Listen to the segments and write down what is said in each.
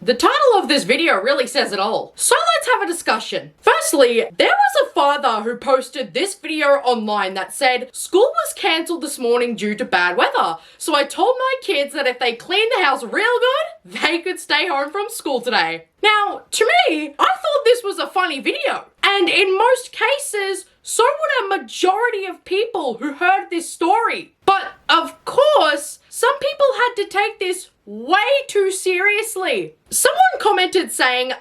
The title of this video really says it all. So let's have a discussion. Firstly, there was a father who posted this video online that said, school was cancelled this morning due to bad weather. So I told my kids that if they cleaned the house real good, they could stay home from school today. Now, to me, I thought this was a funny video. And in most cases, so would a majority of people who heard this story. But of course, some people had to take this way too seriously. Someone commented saying,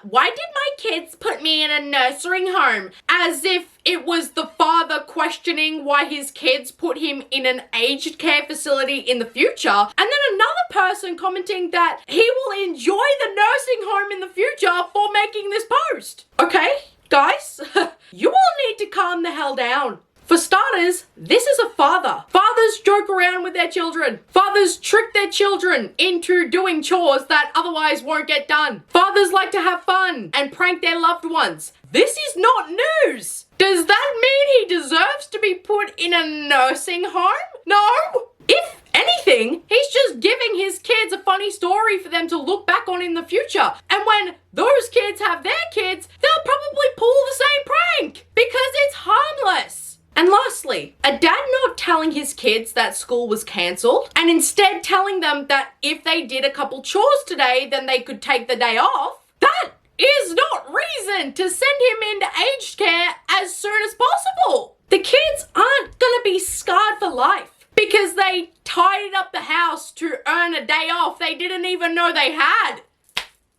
why did my kids put me in a nursing home? As if it was the father questioning why his kids put him in an aged care facility in the future. And then another person commenting that he will enjoy the nursing home in the future for making this post. Okay, guys, you all need to calm the hell down. For starters, this is a father. Fathers joke around with their children. Fathers trick their children into doing chores that otherwise won't get done. Fathers like to have fun and prank their loved ones. This is not news. Does that mean he deserves to be put in a nursing home? No. If anything, he's just giving his kids a funny story for them to look back on in the future. And when those kids have their kids, they'll probably pull the same prank because it's harmless. And lastly, a dad not telling his kids that school was cancelled and instead telling them that if they did a couple chores today, then they could take the day off. That is not reason to send him into aged care as soon as possible. The kids aren't gonna be scarred for life because they tidied up the house to earn a day off they didn't even know they had.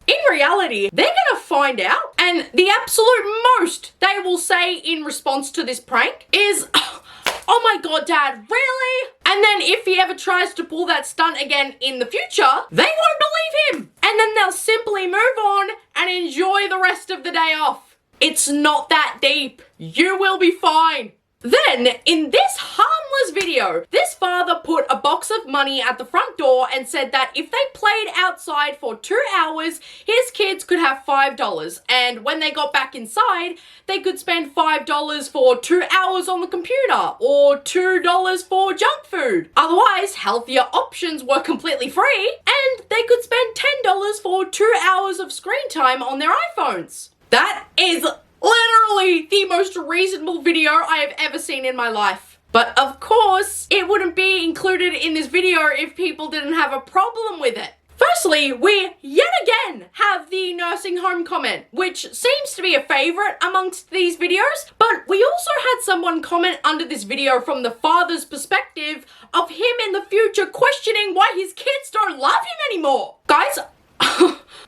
In reality, they're gonna find out, and the absolute most they will say in response to this prank is, oh my god, Dad, really? And then if he ever tries to pull that stunt again in the future, they won't believe him. And then they'll simply move on and enjoy the rest of the day off. It's not that deep. You will be fine. Then, in this harmless video, this father put a box of money at the front door and said that if they played outside for 2 hours, his kids could have $5. And when they got back inside, they could spend $5 for 2 hours on the computer or $2 for junk food. Otherwise, healthier options were completely free and they could spend $10 for 2 hours of screen time on their iPhones. That is literally the most reasonable video I have ever seen in my life. But of course, it wouldn't be included in this video if people didn't have a problem with it. Firstly, we yet again have the nursing home comment, which seems to be a favorite amongst these videos, but we also had someone comment under this video from the father's perspective of him in the future questioning why his kids don't love him anymore. Guys,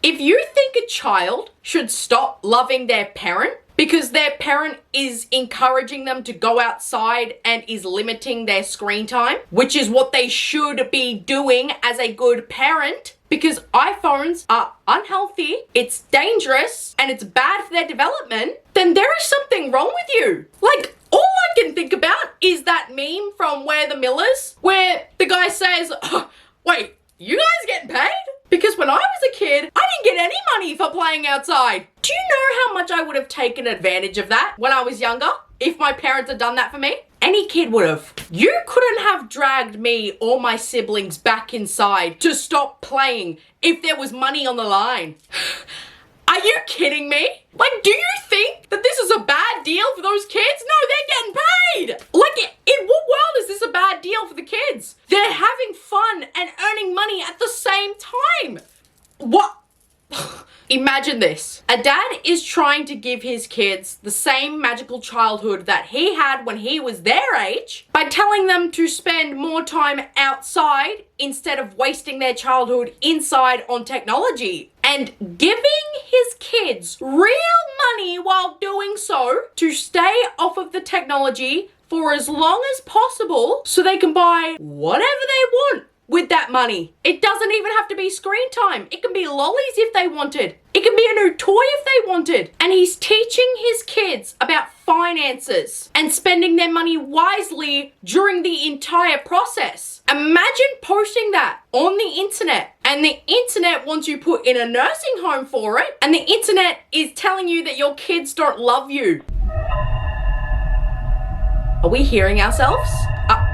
if you think a child should stop loving their parent because their parent is encouraging them to go outside and is limiting their screen time, which is what they should be doing as a good parent, because iPhones are unhealthy, it's dangerous, and it's bad for their development, then there is something wrong with you. Like, all I can think about is that meme from Where the Millers, where the guy says, wait, you guys getting paid? Because when I was a kid, I didn't get any money for playing outside. Do you know how much I would have taken advantage of that when I was younger? If my parents had done that for me? Any kid would have. You couldn't have dragged me or my siblings back inside to stop playing if there was money on the line. Are you kidding me? Like, do you think that this is a bad deal for those kids? No, they're getting paid. Like, in what world is this a bad deal for the kids? They're having fun and earning money at the same time. What? Imagine this. A dad is trying to give his kids the same magical childhood that he had when he was their age by telling them to spend more time outside instead of wasting their childhood inside on technology, and giving his kids real money while doing so to stay off of the technology for as long as possible so they can buy whatever they want with that money. It doesn't even have to be screen time. It can be lollies if they wanted. It can be a new toy if they wanted. And he's teaching his kids about finances and spending their money wisely during the entire process. Imagine posting that on the internet, and the internet wants you put in a nursing home for it, and the internet is telling you that your kids don't love you. Are we hearing ourselves?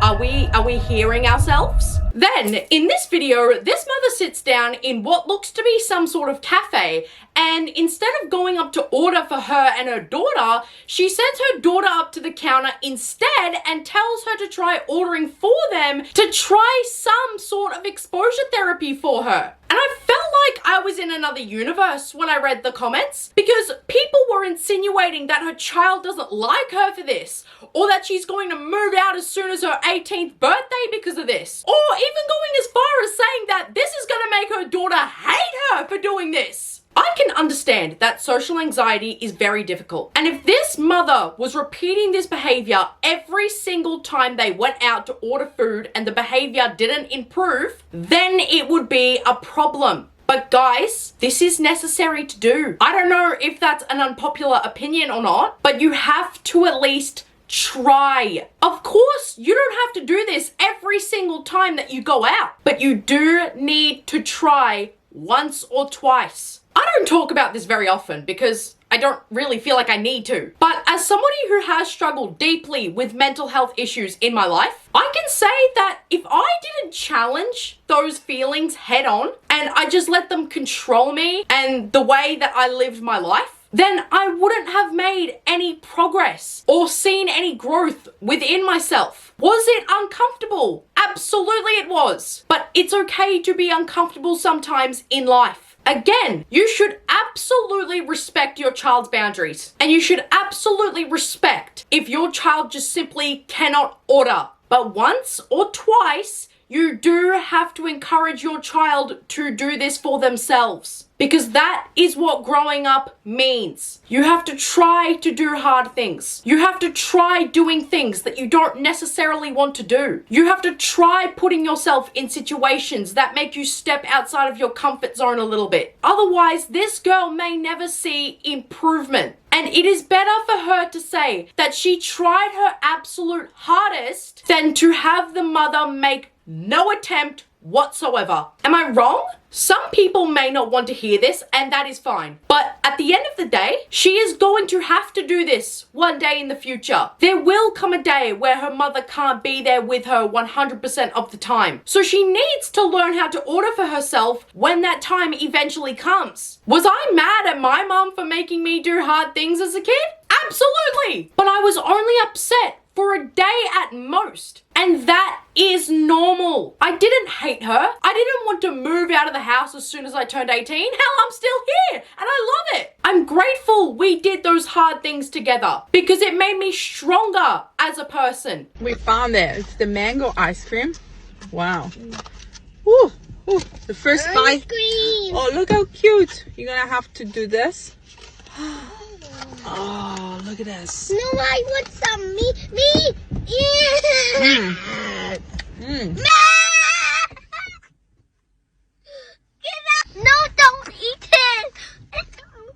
Are we hearing ourselves? Then, in this video, this mother sits down in what looks to be some sort of cafe, and instead of going up to order for her and her daughter, she sends her daughter up to the counter instead and tells her to try ordering for them to try some sort of exposure therapy for her. And I felt like I was in another universe when I read the comments, because people were insinuating that her child doesn't like her for this, or that she's going to move out as soon as her 18th birthday because of this, or even going as far as saying that this is going to make her daughter hate her for doing this. I can understand that social anxiety is very difficult. And if this mother was repeating this behavior every single time they went out to order food and the behavior didn't improve, then it would be a problem. But guys, this is necessary to do. I don't know if that's an unpopular opinion or not, but you have to at least try. Of course, you don't have to do this every single time that you go out, but you do need to try once or twice. I don't talk about this very often because I don't really feel like I need to. But as somebody who has struggled deeply with mental health issues in my life, I can say that if I didn't challenge those feelings head on and I just let them control me and the way that I lived my life, then I wouldn't have made any progress or seen any growth within myself. Was it uncomfortable? Absolutely it was. But it's okay to be uncomfortable sometimes in life. Again, you should absolutely respect your child's boundaries, and you should absolutely respect if your child just simply cannot order. But once or twice, you do have to encourage your child to do this for themselves, because that is what growing up means. You have to try to do hard things. You have to try doing things that you don't necessarily want to do. You have to try putting yourself in situations that make you step outside of your comfort zone a little bit. Otherwise, this girl may never see improvement. And it is better for her to say that she tried her absolute hardest than to have the mother make no attempt whatsoever. Am I wrong? Some people may not want to hear this, and that is fine. But at the end of the day, she is going to have to do this one day in the future. There will come a day where her mother can't be there with her 100% of the time. So she needs to learn how to order for herself when that time eventually comes. Was I mad at my mom for making me do hard things as a kid? Absolutely! But I was only upset for a day at most. And that is normal. I didn't hate her. I didn't want to move out of the house as soon as I turned 18. Hell, I'm still here and I love it. I'm grateful we did those hard things together because it made me stronger as a person. We found it. It's the mango ice cream. Wow. Woo, woo. The first bite. Oh, look how cute. You're gonna have to do this. Oh, look at this. No, I want some. Me. Yeah. Get up. No, don't eat it.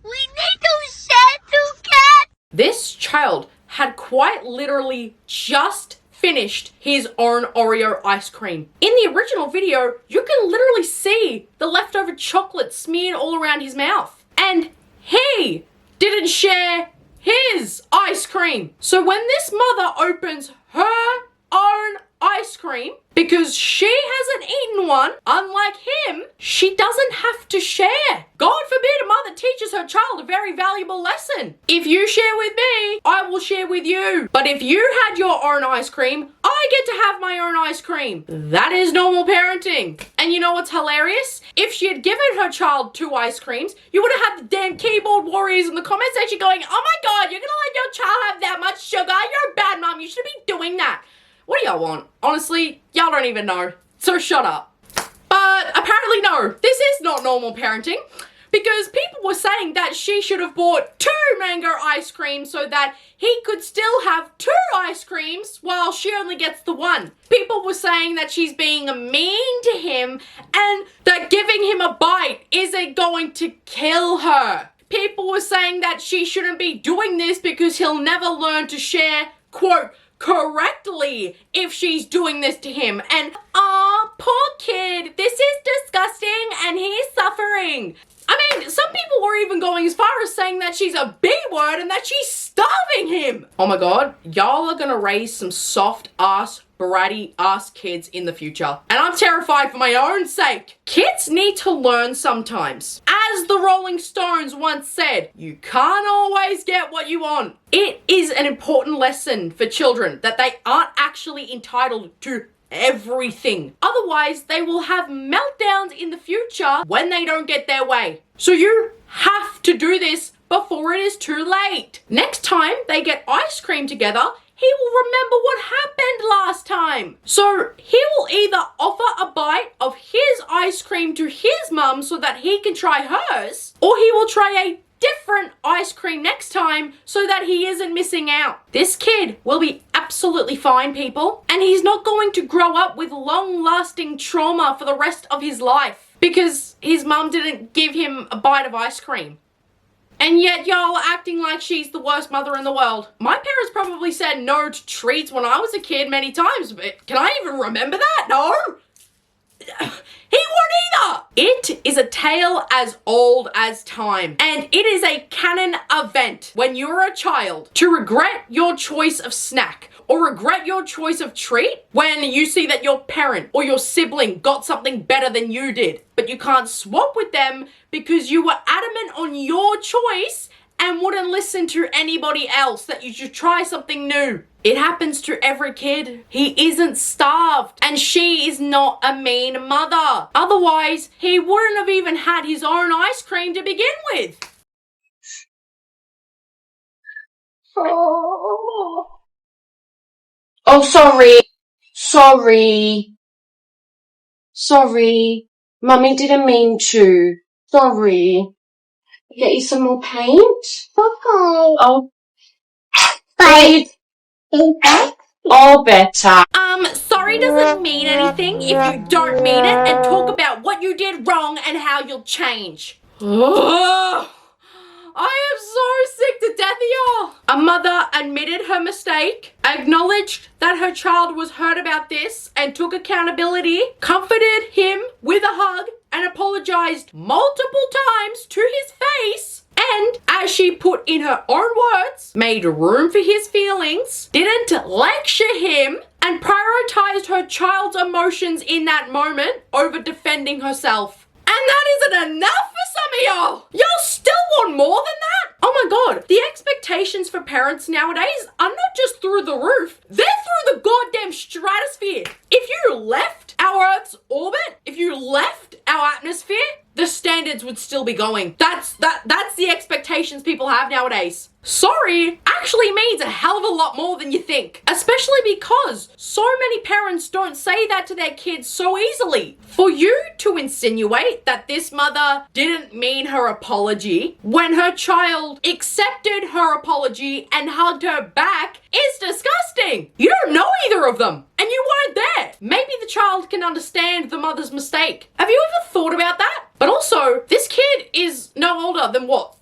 We need to share together. This child had quite literally just finished his own Oreo ice cream. In the original video, you can literally see the leftover chocolate smeared all around his mouth. And he didn't share his ice cream. So when this mother opens her own ice cream, because she hasn't eaten one, unlike him, she doesn't have to share. God forbid a mother teaches her child a very valuable lesson. If you share with me, I will share with you. But if you had your own ice cream, I get to have my own ice cream. That is normal parenting. And you know what's hilarious? If she had given her child 2 ice creams, you would have had the damn keyboard warriors in the comment section going, oh my God, you're gonna let your child have that much sugar? You're a bad mom, you shouldn't be doing that. What do y'all want? Honestly, y'all don't even know. So shut up. But apparently no, this is not normal parenting, because people were saying that she should have bought 2 mango ice creams so that he could still have 2 ice creams while she only gets the 1. People were saying that she's being mean to him and that giving him a bite isn't going to kill her. People were saying that she shouldn't be doing this because he'll never learn to share, quote, correctly if she's doing this to him. And aw, poor kid, this is disgusting and he's suffering. I mean, And some people were even going as far as saying that she's a B word and that she's starving him. Oh my god, y'all are gonna raise some soft ass, bratty ass kids in the future. And I'm terrified for my own sake. Kids need to learn sometimes. As the Rolling Stones once said, you can't always get what you want. It is an important lesson for children that they aren't actually entitled to everything. Otherwise, they will have meltdowns in the future when they don't get their way. So you have to do this before it is too late. Next time they get ice cream together, he will remember what happened last time. So he will either offer a bite of his ice cream to his mum so that he can try hers, or he will try a different ice cream next time so that he isn't missing out. This kid will be absolutely fine, people, and he's not going to grow up with long-lasting trauma for the rest of his life because his mum didn't give him a bite of ice cream. And yet y'all are acting like she's the worst mother in the world. My parents probably said no to treats when I was a kid many times, but can I even remember that? No? He won't either! It is a tale as old as time, and it is a canon event when you're a child to regret your choice of snack or regret your choice of treat when you see that your parent or your sibling got something better than you did, but you can't swap with them because you were adamant on your choice and wouldn't listen to anybody else that you should try something new. It happens to every kid. He isn't starved, and she is not a mean mother. Otherwise, he wouldn't have even had his own ice cream to begin with. Oh, sorry. Mummy didn't mean to. Sorry. Get you some more paint? Okay. Oh, Bye. all better. Sorry doesn't mean anything if you don't mean it and talk about what you did wrong and how you'll change. Ugh. I am so sick to death of y'all. A mother admitted her mistake, acknowledged that her child was hurt about this and took accountability, comforted him with a hug and apologized multiple times to his face, and, as she put in her own words, made room for his feelings, didn't lecture him, and prioritized her child's emotions in that moment over defending herself. And that isn't enough for some of y'all. Y'all still want more than that? Oh my god, the expectations for parents nowadays are not just through the roof, they're through the goddamn stratosphere. If you left our Earth's orbit, if you left our atmosphere, the standards would still be going. That's the expectations people have nowadays. Sorry actually means a hell of a lot more than you think, especially because so many parents don't say that to their kids so easily. For you to insinuate that this mother didn't mean her apology when her child accepted her apology and hugged her back is disgusting. You don't know either of them, and you weren't there. Maybe the child can understand the mother's mistake. Have you ever thought about that? But also, this kid is no older than what?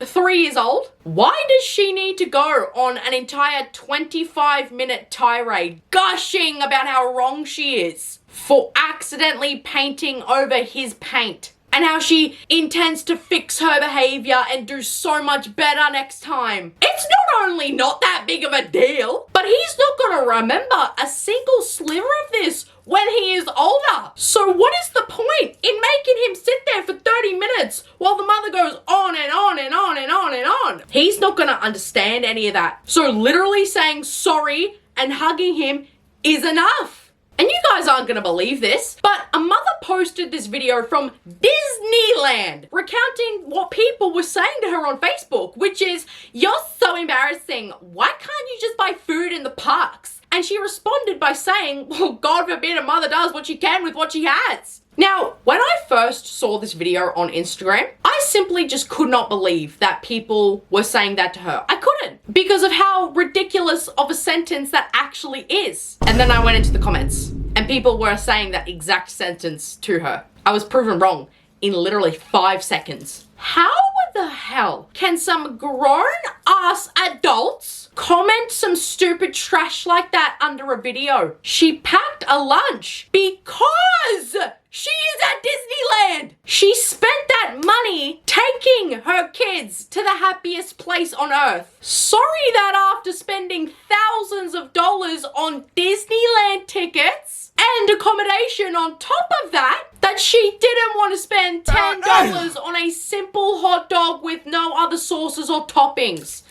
3 years old? Why does she need to go on an entire 25-minute tirade gushing about how wrong she is for accidentally painting over his paint and how she intends to fix her behavior and do so much better next time? It's not only not that big of a deal, but he's not gonna remember a single sliver of this when he is older. So what is the point in making him sit there for 30 minutes while the mother goes on and on and on and on and on? He's not gonna understand any of that. So literally saying sorry and hugging him is enough. And you guys aren't gonna believe this, but a mother posted this video from Disneyland recounting what people were saying to her on Facebook, which is, "You're so embarrassing. Why can't you just buy food in the parks?" And she responded by saying, well, God forbid a mother does what she can with what she has. Now, when I first saw this video on Instagram, I simply just could not believe that people were saying that to her. I couldn't, because of how ridiculous of a sentence that actually is. And then I went into the comments, and people were saying that exact sentence to her. I was proven wrong in literally 5 seconds. How the hell can some grown-ass adults comment some stupid trash like that under a video. She packed a lunch because she is at Disneyland. She spent that money taking her kids to the happiest place on earth. Sorry that after spending thousands of dollars on Disneyland tickets and accommodation on top of that, that she didn't want to spend $10 on a simple hot dog with no other sauces or toppings.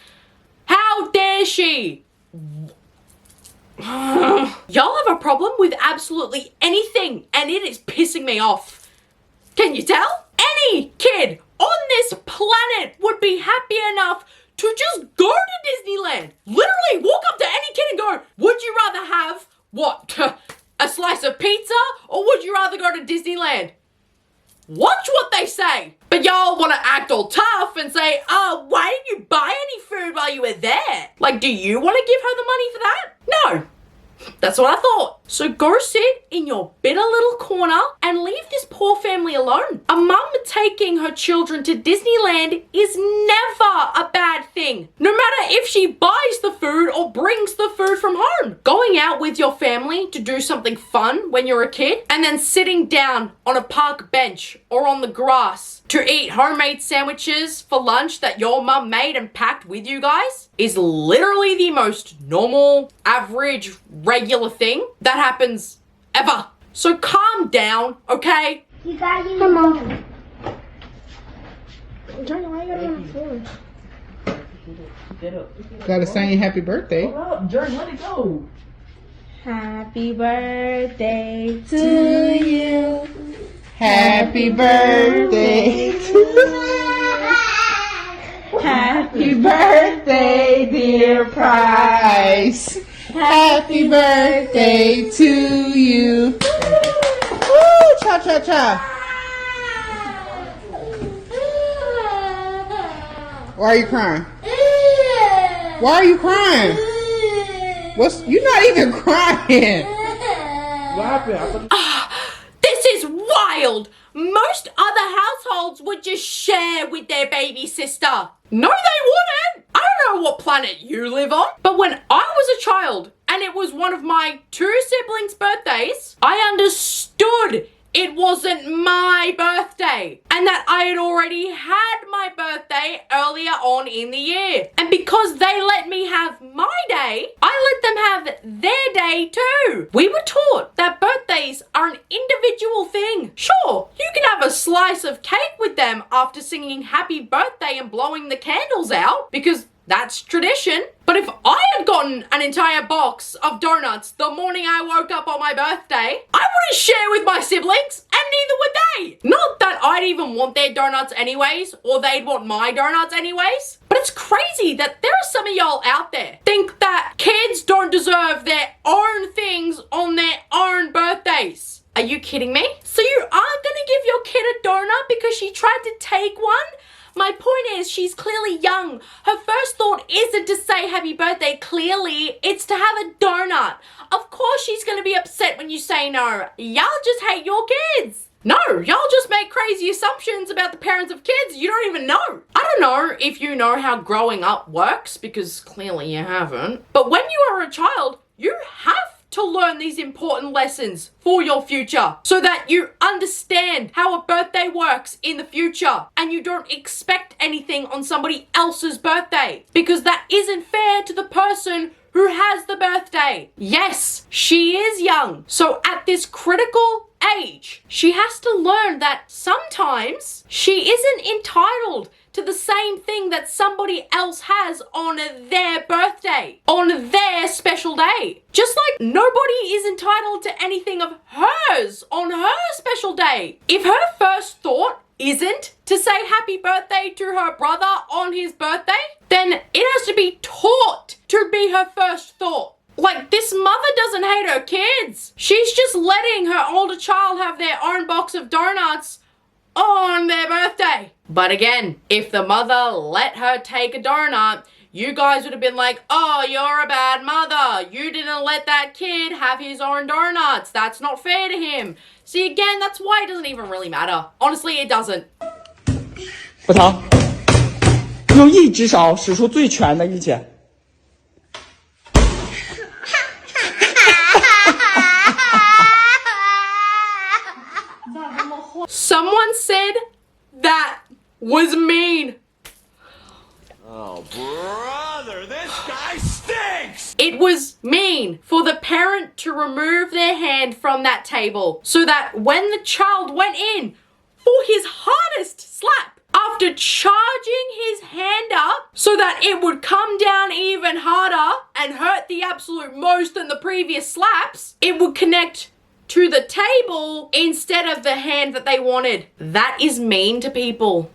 How dare she? Y'all have a problem with absolutely anything, and it is pissing me off. Can you tell? Any kid on this planet would be happy enough to just go to Disneyland. Literally walk up to any kid and go, would you rather have, what, a slice of pizza, or would you rather go to Disneyland? Watch what they say. But y'all want to act all tough and say, why didn't you buy any food while you were there? Like, do you want to give her the money for that? No. That's what I thought. So go sit in your bitter little corner and leave this poor family alone. A mum taking her children to Disneyland is never a bad thing. No matter if she buys the food or brings the food from home. Going out with your family to do something fun when you're a kid and then sitting down on a park bench or on the grass to eat homemade sandwiches for lunch that your mum made and packed with you guys is literally the most normal, average, regular thing that happens ever. So calm down, okay? You got you. Come on. Johnny, why you gotta get on the floor? Get up. Gotta sing happy birthday. Hold up, Johnny, let it go. Happy birthday to you. Happy birthday to you. Happy birthday, dear Price. Happy birthday to you. Woo! Cha cha cha. Why are you crying? Why are you crying? You're not even crying. What happened? This is wild. Most other households would just share with their baby sister. No, they wouldn't. I don't know what planet you live on, but when I was a child and it was one of my 2 siblings' birthdays, I understood it wasn't my birthday and that I had already had my birthday earlier on in the year. And because they let me have my day, I let them have their day too. We were taught that birthdays are an individual thing. Sure, you can have a slice of cake with them after singing happy birthday and blowing the candles out because that's tradition. But if I had gotten an entire box of donuts the morning I woke up on my birthday, I wouldn't share with my siblings, and neither would they. Not that I'd even want their donuts anyways, or they'd want my donuts anyways. But it's crazy that there are some of y'all out there think that kids don't deserve their own things on their own birthdays. Are you kidding me? So you aren't gonna give your kid a donut because she tried to take one? My point is, she's clearly young. Her first thought isn't to say happy birthday, clearly. It's to have a donut. Of course she's going to be upset when you say no. Y'all just hate your kids. No, y'all just make crazy assumptions about the parents of kids you don't even know. I don't know if you know how growing up works, because clearly you haven't. But when you are a child, you have to learn these important lessons for your future so that you understand how a birthday works in the future and you don't expect anything on somebody else's birthday because that isn't fair to the person who has the birthday. Yes, she is young. So at this critical age, she has to learn that sometimes she isn't entitled to the same thing that somebody else has on their birthday, on their special day. Just like nobody is entitled to anything of hers on her special day. If her first thought isn't to say happy birthday to her brother on his birthday, then it has to be taught to be her first thought. Like, this mother doesn't hate her kids. She's just letting her older child have their own box of donuts on their birthday. But again, if the mother let her take a donut, you guys would have been like, oh, you're a bad mother. You didn't let that kid have his own donuts. That's not fair to him. See, again, that's why it doesn't even really matter. Honestly, it doesn't. 葡萄，用一只手使出最全的力气。Someone said that was mean. Oh, brother, this guy stinks! It was mean for the parent to remove their hand from that table so that when the child went in for his hardest slap, after charging his hand up so that it would come down even harder and hurt the absolute most than the previous slaps, it would connect to the table instead of the hand that they wanted. That is mean to people.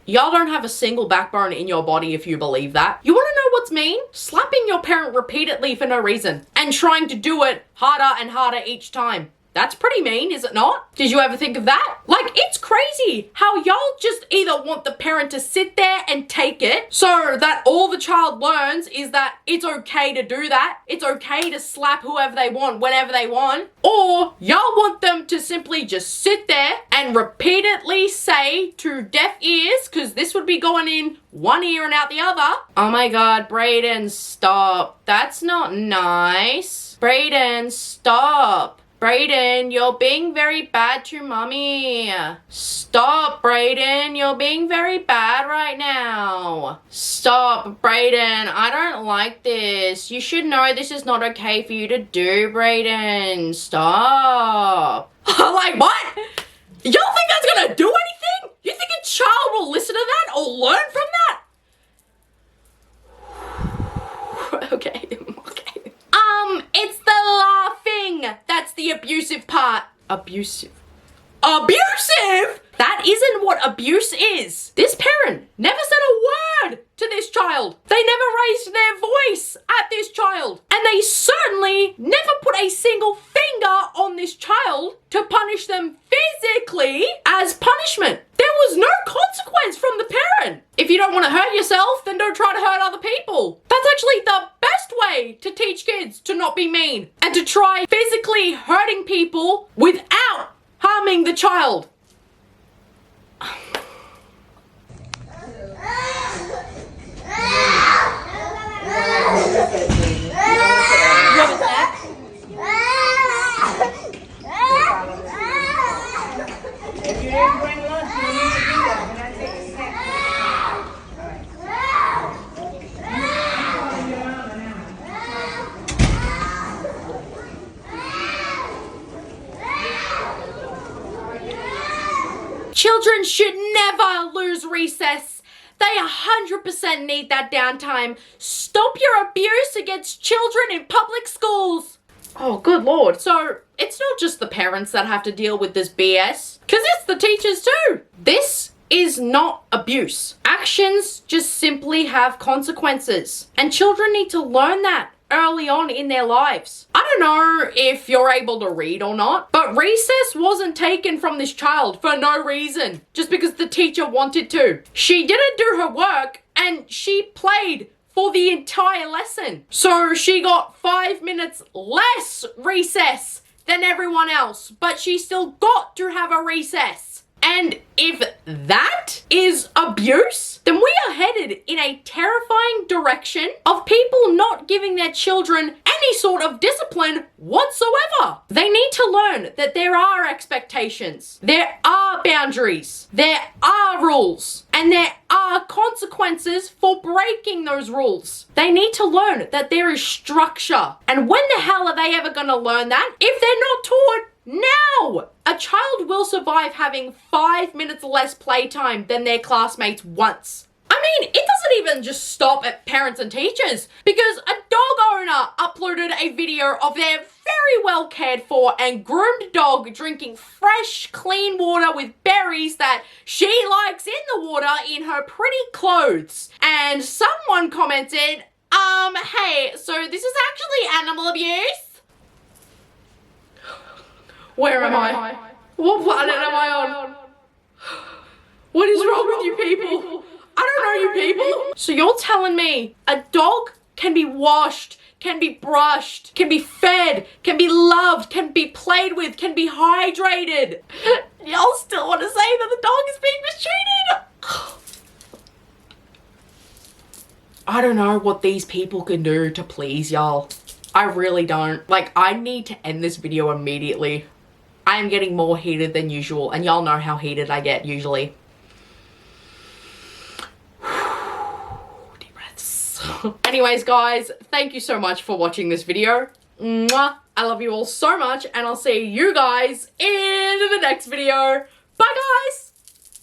Y'all don't have a single backbone in your body if you believe that. You wanna know what's mean? Slapping your parent repeatedly for no reason and trying to do it harder and harder each time. That's pretty mean, is it not? Did you ever think of that? Like, it's crazy how y'all just either want the parent to sit there and take it so that all the child learns is that it's okay to do that. It's okay to slap whoever they want, whenever they want. Or y'all want them to simply just sit there and repeatedly say to deaf ears, because this would be going in one ear and out the other, "Oh my God, Brayden, stop. That's not nice. Brayden, stop. Brayden, you're being very bad to mommy. Stop, Brayden, you're being very bad right now. Stop, Brayden, I don't like this. You should know this is not okay for you to do, Brayden. Stop." Like, what? Y'all think that's gonna do anything? You think a child will listen to that or learn from that? Okay. It's the laughing that's the abusive part. Abusive? That isn't what abuse is. This parent never said a word to this child. They never raised their voice at this child. And they certainly never put a single finger on this child to punish them physically as punishment. There was no consequence from the parent. If you don't want to hurt yourself, then don't try to hurt other people. That's actually the best way to teach kids to not be mean and to try physically hurting people without harming the child. If you didn't bring lunch, you need to do that. Can I take a snack? Children should never lose recess. They 100% need that downtime. Stop your abuse against children in public schools. Oh, good Lord. So, it's not just the parents that have to deal with this BS, because it's the teachers too. This is not abuse. Actions just simply have consequences, and children need to learn that early on in their lives. I don't know if you're able to read or not, but recess wasn't taken from this child for no reason, just because the teacher wanted to. She didn't do her work, and she played for the entire lesson. So she got 5 minutes less recess than everyone else, but she still got to have a recess. And if that is abuse, then we are headed in a terrifying direction of people not giving their children any sort of discipline whatsoever. They need to learn that there are expectations, there are boundaries, there are rules, and there are consequences for breaking those rules. They need to learn that there is structure. And when the hell are they ever going to learn that if they're not taught now? A child will survive having 5 minutes less playtime than their classmates once. I mean, it doesn't even just stop at parents and teachers, because a dog owner uploaded a video of their very well cared for and groomed dog drinking fresh, clean water with berries that she likes in the water in her pretty clothes. And someone commented, hey, so this is actually animal abuse? Where am I? What planet am I on? What is wrong with you people? I don't know you people. So you're telling me a dog can be washed, can be brushed, can be fed, can be loved, can be played with, can be hydrated. Y'all still want to say that the dog is being mistreated? I don't know what these people can do to please y'all. I really don't. Like, I need to end this video immediately. I am getting more heated than usual, and y'all know how heated I get usually. Deep breaths. Anyways, guys, thank you so much for watching this video. Mwah. I love you all so much, and I'll see you guys in the next video. Bye, guys!